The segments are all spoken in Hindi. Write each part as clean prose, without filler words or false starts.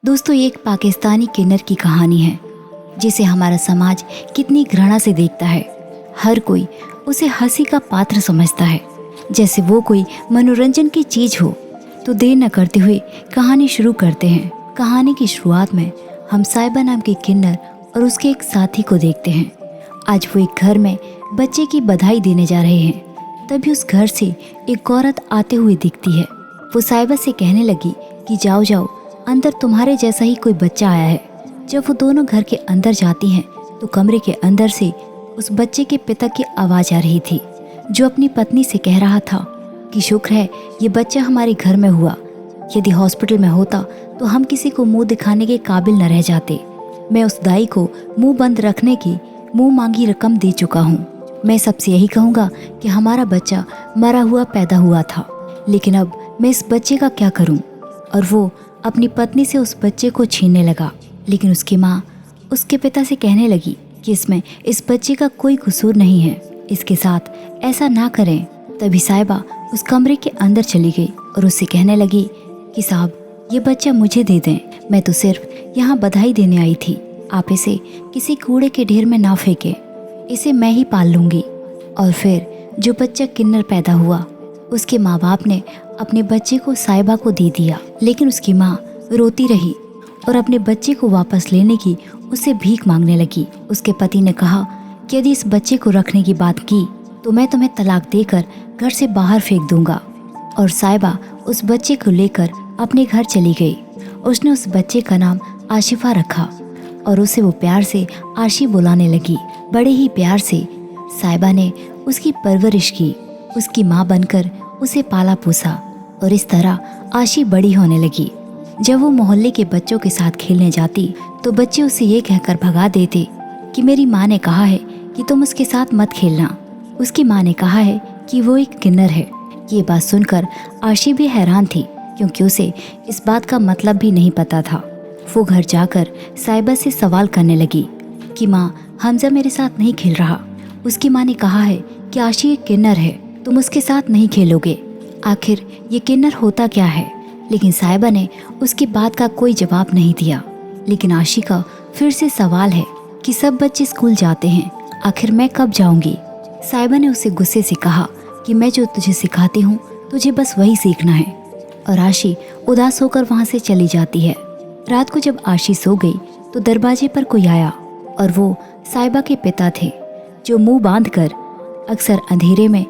दोस्तों, ये एक पाकिस्तानी किन्नर की कहानी है जिसे हमारा समाज कितनी घृणा से देखता है। हर कोई उसे हंसी का पात्र समझता है, जैसे वो कोई मनोरंजन की चीज हो। तो देर न करते हुए कहानी शुरू करते हैं। कहानी की शुरुआत में हम साहिबा नाम के किन्नर और उसके एक साथी को देखते हैं। आज वो एक घर में बच्चे की बधाई देने जा रहे हैं। तभी उस घर से एक औरत आते हुए दिखती है। वो साहिबा से कहने लगी कि जाओ जाओ, अंदर तुम्हारे जैसा ही कोई बच्चा आया है। जब वो दोनों घर के अंदर जाती हैं तो कमरे के अंदर से उस बच्चे के पिता की आवाज आ रही थी, जो अपनी पत्नी से कह रहा था कि शुक्र है ये बच्चा हमारे घर में हुआ। यदि हॉस्पिटल में होता तो हम किसी को मुंह दिखाने के काबिल न रह जाते। मैं उस दाई को मुंह बंद रखने की मुंह मांगी रकम दे चुका हूँ। मैं सबसे यही कहूँगा कि हमारा बच्चा मरा हुआ पैदा हुआ था, लेकिन अब मैं इस बच्चे का क्या करूँ। और वो अपनी पत्नी से उस बच्चे को छीनने लगा, लेकिन उसकी माँ उसके पिता से कहने लगी कि इसमें इस बच्चे का कोई कसूर नहीं है, इसके साथ ऐसा ना करें। तभी साहिबा उस कमरे के अंदर चली गई और उससे कहने लगी कि साहब, ये बच्चा मुझे दे दें, मैं तो सिर्फ यहाँ बधाई देने आई थी। आप इसे किसी कूड़े के ढेर में ना फेंके, इसे मैं ही पाल लूँगी। और फिर जो बच्चा किन्नर पैदा हुआ, उसके माँ बाप ने अपने बच्चे को साहिबा को दे दिया, लेकिन उसकी माँ रोती रही और अपने बच्चे को वापस लेने की उससे भीख मांगने लगी। उसके पति ने कहा कि यदि इस बच्चे को रखने की बात की तो मैं तुम्हें तलाक देकर घर से बाहर फेंक दूंगा। और साहिबा उस बच्चे को लेकर अपने घर चली गई। उसने उस बच्चे का नाम आशिफा रखा और उसे वो प्यार से आशी बुलाने लगी। बड़े ही प्यार से साहिबा ने उसकी परवरिश की, उसकी माँ बनकर उसे पाला पोसा और इस तरह आशी बड़ी होने लगी। जब वो मोहल्ले के बच्चों के साथ खेलने जाती तो बच्चे उसे ये कहकर भगा देते कि मेरी माँ ने कहा है कि तुम उसके साथ मत खेलना। उसकी माँ ने कहा है कि वो एक किन्नर है। ये बात सुनकर आशी भी हैरान थी, क्योंकि उसे इस बात का मतलब भी नहीं पता था। वो घर जाकर साहिबा से सवाल करने लगी कि माँ, हमजा मेरे साथ नहीं खेल रहा। उसकी माँ ने कहा है कि आशी एक किन्नर है, तुम उसके साथ नहीं खेलोगे। आखिर ये किन्नर होता क्या है? लेकिन साहिबा ने उसकी बात का कोई जवाब नहीं दिया। लेकिन आशी का फिर से सवाल है कि सब बच्चे स्कूल जाते हैं, आखिर मैं कब जाऊंगी? साहिबा ने उसे गुस्से से कहा कि मैं जो तुझे सिखाती हूँ तुझे बस वही सीखना है। और आशी उदास होकर वहाँ से चली जाती है। रात को जब आशी सो गई तो दरवाजे पर कोई आया और वो साहिबा के पिता थे, जो मुंह बांधकर अक्सर अंधेरे में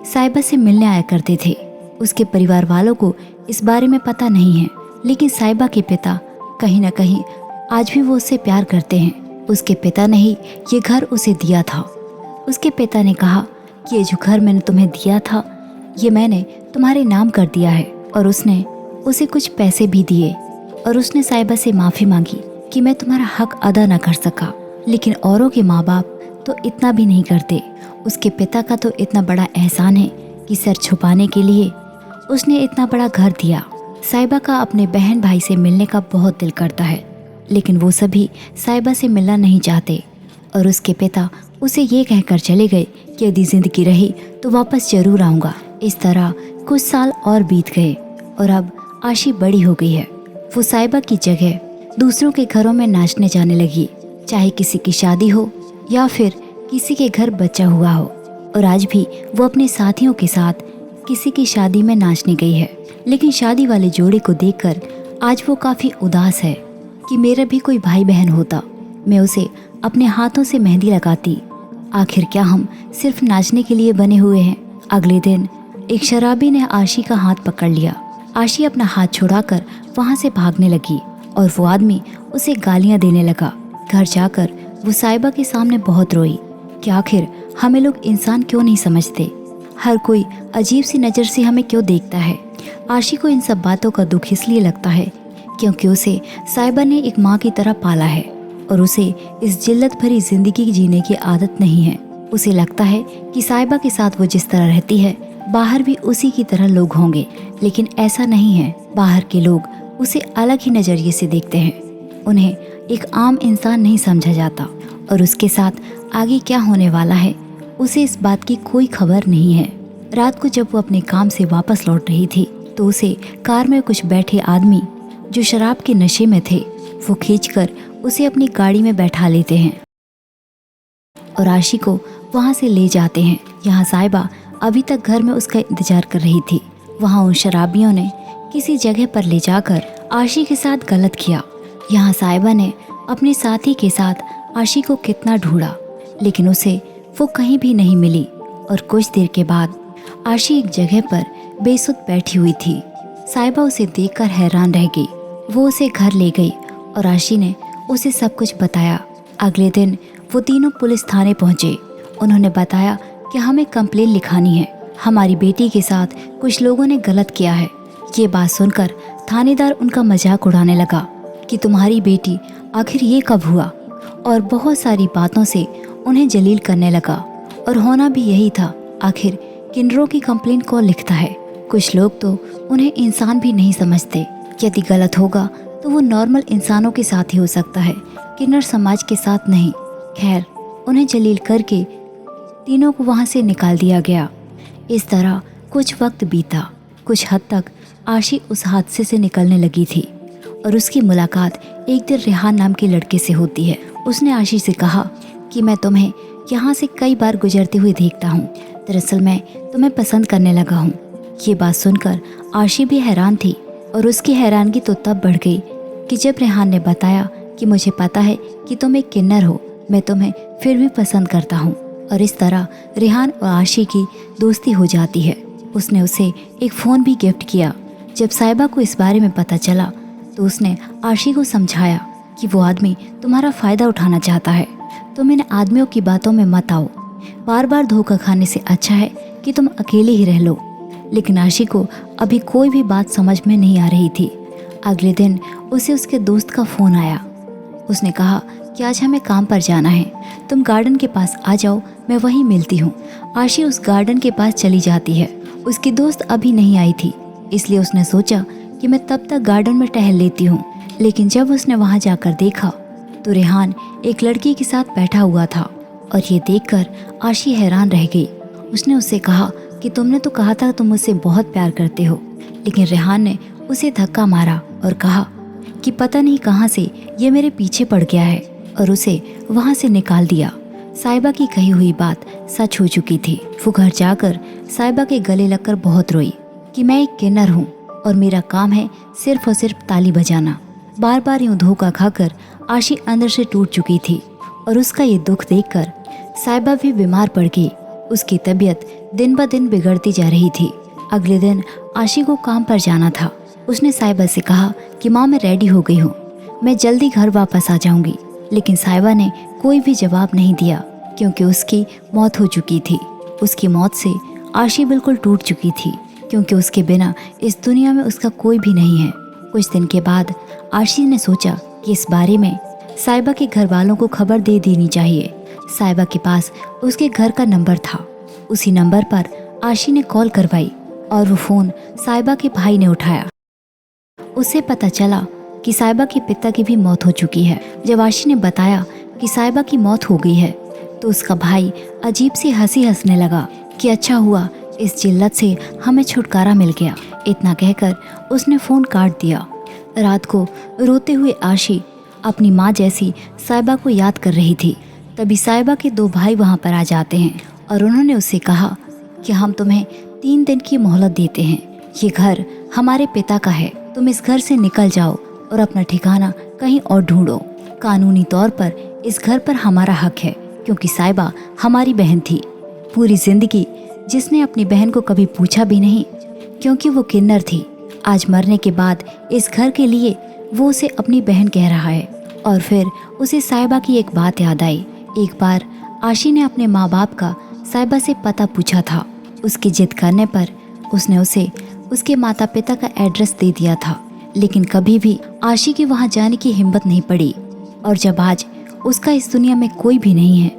साहिबा से मिलने आया करते थे। उसके परिवार वालों को इस बारे में पता नहीं है, लेकिन साहिबा के पिता कहीं ना कहीं आज भी वो उससे प्यार करते हैं। उसके पिता ने ही ये घर उसे दिया था। उसके पिता ने कहा कि ये जो घर मैंने तुम्हें दिया था, ये मैंने तुम्हारे नाम कर दिया है। और उसने उसे कुछ पैसे भी दिए और उसने साहिबा से माफ़ी मांगी कि मैं तुम्हारा हक अदा न कर सका। लेकिन औरों के माँ बाप तो इतना भी नहीं करते। उसके पिता का तो इतना बड़ा एहसान है कि सर छुपाने के लिए उसने इतना बड़ा घर दिया। साहिबा का अपने बहन भाई से मिलने का बहुत दिल करता है, लेकिन वो सभी साहिबा से मिलना नहीं चाहते। और उसके पिता उसे ये कहकर चले गए कि यदि जिंदगी रही तो वापस जरूर आऊँगा। इस तरह कुछ साल और बीत गए और अब आशी बड़ी हो गई है। वो साहिबा की जगह दूसरों के घरों में नाचने जाने लगी, चाहे किसी की शादी हो या फिर किसी के घर बच्चा हुआ हो। और आज भी वो अपने साथियों के साथ किसी की शादी में नाचने गई है। लेकिन शादी वाले जोड़े को देखकर आज वो काफ़ी उदास है कि मेरा भी कोई भाई बहन होता, मैं उसे अपने हाथों से मेहंदी लगाती। आखिर क्या हम सिर्फ नाचने के लिए बने हुए हैं? अगले दिन एक शराबी ने आशी का हाथ पकड़ लिया। आशी अपना हाथ छुड़ाकर वहाँ से भागने लगी और वो आदमी उसे गालियाँ देने लगा। घर जाकर वो साहिबा के सामने बहुत रोई कि आखिर हमें लोग इंसान क्यों नहीं समझते, हर कोई अजीब सी नज़र से हमें क्यों देखता है। आशी को इन सब बातों का दुख इसलिए लगता है क्योंकि उसे साहिबा ने एक माँ की तरह पाला है और उसे इस जिल्लत भरी जिंदगी जीने की आदत नहीं है। उसे लगता है कि साहिबा के साथ वो जिस तरह रहती है बाहर भी उसी की तरह लोग होंगे, लेकिन ऐसा नहीं है। बाहर के लोग उसे अलग ही नज़रिए से देखते हैं, उन्हें एक आम इंसान नहीं समझा जाता और उसके साथ आगे क्या होने वाला है उसे इस बात की कोई खबर नहीं है। रात को जब वो अपने काम से वापस लौट रही थी तो उसे कार में कुछ बैठे आदमी जो शराब के नशे में थे, वो खींचकर उसे अपनी गाड़ी में बैठा लेते हैं और आशी को वहाँ से ले जाते हैं। यहाँ साहिबा अभी तक घर में उसका इंतजार कर रही थी। वहाँ उन शराबियों ने किसी जगह पर ले जाकर आशी के साथ गलत किया। यहाँ साहिबा ने अपने साथी के साथ आशी को कितना ढूंढा, लेकिन उसे वो कहीं भी नहीं मिली। और कुछ देर के बाद आशी एक जगह पर बेसुध बैठी हुई थी। साहिबा उसे देखकर हैरान रह गई। वो उसे घर ले गई और आशी ने उसे सब कुछ बताया। अगले दिन वो तीनों पुलिस थाने पहुंचे। उन्होंने बताया कि हमें कंप्लेन लिखानी है, हमारी बेटी के साथ कुछ लोगों ने गलत किया है। ये बात सुनकर थानेदार उनका मजाक उड़ाने लगा कि तुम्हारी बेटी आखिर ये कब हुआ, और बहुत सारी बातों से उन्हें जलील करने लगा। और होना भी यही था। आखिर किन्नरों की कंप्लेन कौन लिखता है? कुछ लोग तो उन्हें इंसान भी नहीं समझते। यदि गलत होगा तो वो नॉर्मल इंसानों के साथ ही हो सकता है, किन्नर समाज के साथ नहीं। खैर, उन्हें जलील करके तीनों को वहाँ से निकाल दिया गया। इस तरह कुछ वक्त बीता। कुछ हद तक आशी उस हादसे से निकलने लगी थी और उसकी मुलाकात एक दिन रेहान नाम के लड़के से होती है। उसने आशी से कहा कि मैं तुम्हें यहाँ से कई बार गुजरते हुए देखता हूँ, दरअसल मैं तुम्हें पसंद करने लगा हूँ। ये बात सुनकर आशी भी हैरान थी और उसकी हैरानगी तो तब बढ़ गई कि जब रेहान ने बताया कि मुझे पता है कि तुम एक किन्नर हो, मैं तुम्हें फिर भी पसंद करता हूँ। और इस तरह रेहान और आशी की दोस्ती हो जाती है। उसने उसे एक फ़ोन भी गिफ्ट किया। जब साहिबा को इस बारे में पता चला तो उसने आशी को समझाया कि वो आदमी तुम्हारा फ़ायदा उठाना चाहता है, तुम इन आदमियों की बातों में मत आओ। बार बार धोखा खाने से अच्छा है कि तुम अकेले ही रह लो। लेकिन आशी को अभी कोई भी बात समझ में नहीं आ रही थी। अगले दिन उसे उसके दोस्त का फ़ोन आया। उसने कहा कि आज हमें काम पर जाना है, तुम गार्डन के पास आ जाओ, मैं वहीं मिलती हूँ। आशी उस गार्डन के पास चली जाती है। उसकी दोस्त अभी नहीं आई थी, इसलिए उसने सोचा कि मैं तब तक गार्डन में टहल लेती हूँ। लेकिन जब उसने वहाँ जाकर देखा तो रेहान एक लड़की के साथ बैठा हुआ था और ये देखकर आशी हैरान रह गई। उसने उससे कहा कि तुमने तो कहा था तुम मुझसे बहुत प्यार करते हो। लेकिन रेहान ने उसे धक्का मारा और कहा कि पता नहीं कहाँ से ये मेरे पीछे पड़ गया है, और उसे वहाँ से निकाल दिया। साहिबा की कही हुई बात सच हो चुकी थी। वो घर जाकर साहिबा के गले लगकर बहुत रोई कि मैं एक किन्नर हूँ और मेरा काम है सिर्फ और सिर्फ ताली बजाना। बार बार यूँ धोखा खाकर आशी अंदर से टूट चुकी थी और उसका ये दुख देखकर साहिबा भी बीमार पड़ गई। उसकी तबीयत दिन ब दिन बिगड़ती जा रही थी। अगले दिन आशी को काम पर जाना था। उसने साहिबा से कहा कि माँ मैं रेडी हो गई हूँ, मैं जल्दी घर वापस आ जाऊंगी। लेकिन साहिबा ने कोई भी जवाब नहीं दिया क्योंकि उसकी मौत हो चुकी थी। उसकी मौत से आशी बिल्कुल टूट चुकी थी क्योंकि उसके बिना इस दुनिया में उसका कोई भी नहीं है। कुछ दिन के बाद आशी ने सोचा कि इस बारे में साहिबा के घर वालों को खबर दे देनी चाहिए। साहिबा के पास उसके घर का नंबर था। उसी नंबर पर आशी ने कॉल करवाई और वो फ़ोन साहिबा के भाई ने उठाया। उसे पता चला कि साहिबा के पिता की भी मौत हो चुकी है। जब आशी ने बताया कि साहिबा की मौत हो गई है तो उसका भाई अजीब सी हंसी हंसने लगा कि अच्छा हुआ, इस जिल्लत से हमें छुटकारा मिल गया। इतना कहकर उसने फ़ोन काट दिया। रात को रोते हुए आशी अपनी माँ जैसी साहिबा को याद कर रही थी। तभी साहिबा के दो भाई वहाँ पर आ जाते हैं और उन्होंने उससे कहा कि हम तुम्हें 3 दिन की मोहलत देते हैं, ये घर हमारे पिता का है, तुम इस घर से निकल जाओ और अपना ठिकाना कहीं और ढूंढो। कानूनी तौर पर इस घर पर हमारा हक है क्योंकि साहिबा हमारी बहन थी। पूरी जिंदगी जिसने अपनी बहन को कभी पूछा भी नहीं क्योंकि वो किन्नर थी, आज मरने के बाद इस घर के लिए वो उसे अपनी बहन कह रहा है। और फिर उसे साहिबा की एक बात याद आई। एक बार आशी ने अपने माँ बाप का साहिबा से पता पूछा था। उसकी जिद करने पर उसने उसे उसके माता पिता का एड्रेस दे दिया था, लेकिन कभी भी आशी की वहाँ जाने की हिम्मत नहीं पड़ी। और जब आज उसका इस दुनिया में कोई भी नहीं है,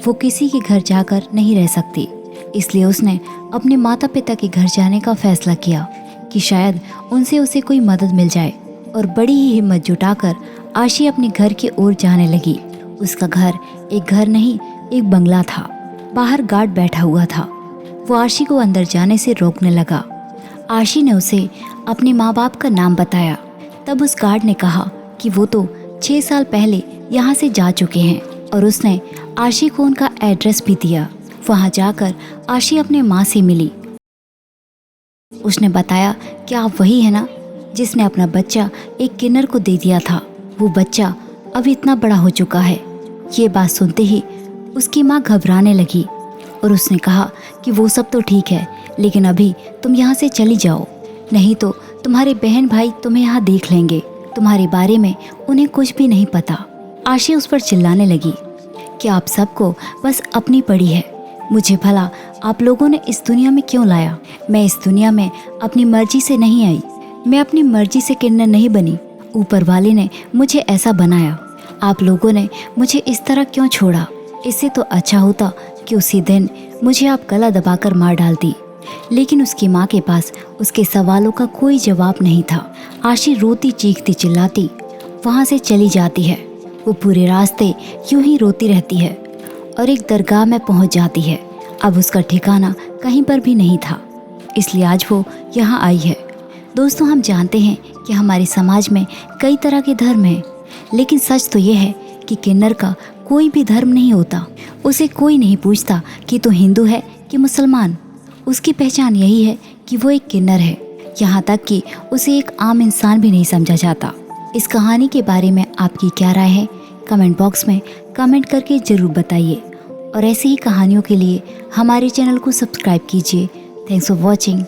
वो किसी के घर जाकर नहीं रह सकती, इसलिए उसने अपने माता पिता के घर जाने का फैसला किया कि शायद उनसे उसे कोई मदद मिल जाए। और बड़ी ही हिम्मत जुटाकर आशी अपने घर की ओर जाने लगी। उसका घर एक घर नहीं, एक बंगला था। बाहर गार्ड बैठा हुआ था। वो आशी को अंदर जाने से रोकने लगा। आशी ने उसे अपने माँ बाप का नाम बताया। तब उस गार्ड ने कहा कि वो तो 6 साल पहले यहाँ से जा चुके हैं और उसने आशी को उनका एड्रेस भी दिया। वहाँ जाकर आशी अपने माँ से मिली। उसने बताया कि आप वही है ना जिसने अपना बच्चा एक किन्नर को दे दिया था। वो बच्चा अब इतना बड़ा हो चुका है। ये बात सुनते ही उसकी माँ घबराने लगी और उसने कहा कि वो सब तो ठीक है, लेकिन अभी तुम यहाँ से चली जाओ, नहीं तो तुम्हारे बहन भाई तुम्हें यहाँ देख लेंगे। तुम्हारे बारे में उन्हें कुछ भी नहीं पता। आशी उस पर चिल्लाने लगी कि आप सबको बस अपनी पड़ी है। मुझे भला आप लोगों ने इस दुनिया में क्यों लाया? मैं इस दुनिया में अपनी मर्जी से नहीं आई। मैं अपनी मर्जी से किन्नर नहीं बनी। ऊपर वाले ने मुझे ऐसा बनाया। आप लोगों ने मुझे इस तरह क्यों छोड़ा? इससे तो अच्छा होता कि उसी दिन मुझे आप गला दबाकर मार डालती। लेकिन उसकी माँ के पास उसके सवालों का कोई जवाब नहीं था। आशी रोती चीखती चिल्लाती वहाँ से चली जाती है। वो पूरे रास्ते यूं ही रोती रहती है और एक दरगाह में पहुँच जाती है। अब उसका ठिकाना कहीं पर भी नहीं था, इसलिए आज वो यहाँ आई है। दोस्तों, हम जानते हैं कि हमारे समाज में कई तरह के धर्म हैं, लेकिन सच तो ये है कि किन्नर का कोई भी धर्म नहीं होता। उसे कोई नहीं पूछता कि तू हिंदू है कि मुसलमान। उसकी पहचान यही है कि वो एक किन्नर है। यहाँ तक कि उसे एक आम इंसान भी नहीं समझा जाता। इस कहानी के बारे में आपकी क्या राय है? कमेंट बॉक्स में कमेंट करके ज़रूर बताइए और ऐसी ही कहानियों के लिए हमारे चैनल को सब्सक्राइब कीजिए। Thanks for watching.